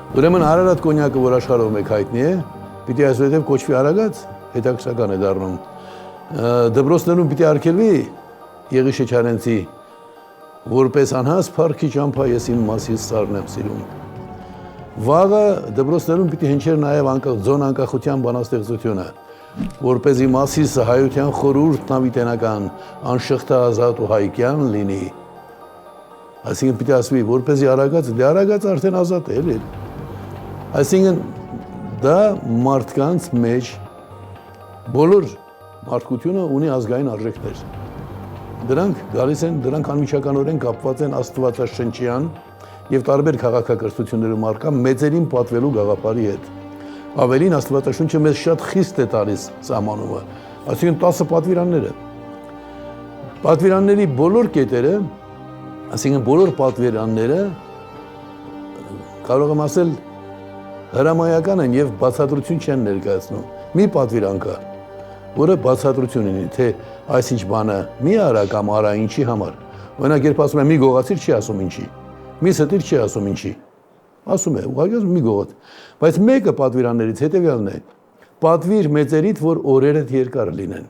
Ուրեմն Արարատ կոնյակը, որ աշխարհում եք հայտնի է, պիտի այսուհետև կոչվի Արագած, հետաքրքրական է դառնում։ Դպրոցներում պիտի արգելվի Եղի Շեչարենցի, որպես անհաս փառքի ճամփա ես իմ մասիս սարն եմ սիրում։ Վաղը դպրոցներում պիտի հնչեր նաև ձոն անկախության բանաստեղծությունը, որպեսզի մասիսը հայության խորհուրդն ավիտենական, անշղթա ազատ ու հայկյան լինի։ Այսինքն պիտի ասվի, որպեսզի Արագած, դե Արագած արդեն ազատ է, էլի։ Այսինքն դա մարդկանց մեջ բոլոր մարդկությունը ունի ազգային արժեքներ։ Դրանք գալիս են, դրանք անմիջականորեն կապված են աստվածաշնչյան եւ տարբեր քաղաքակրթություններում առկա մեծերին պատվելու գաղափարի հետ։ Ավելին Աստվածաշունչը մեզ շատ խիստ է տալիս սահմանումը, այսինքն 10 պատվիրանները։ Պատվիրանների բոլոր կետերը, այսինքն բոլոր պատվիրանները կարող եմ ասել հրամայական են եւ բացատրություն չեն ներկայացնում։ Մի պատվիրան կա, որը բացատրություն ունի, թե այսինչ բանը մի արա կամ արա ինչի համար։ Օրինակ, երբ ասում եմ մի գողացիր, չի ասում ինչի։ Մի ստիր չի ասում ինչի։ Ասում է, ուղղակի մի գողոց։ Բայց մեկը պատվիրաններից հետևյալն է. պատվիր մեծերիդ, որ օրերդ երկար լինեն։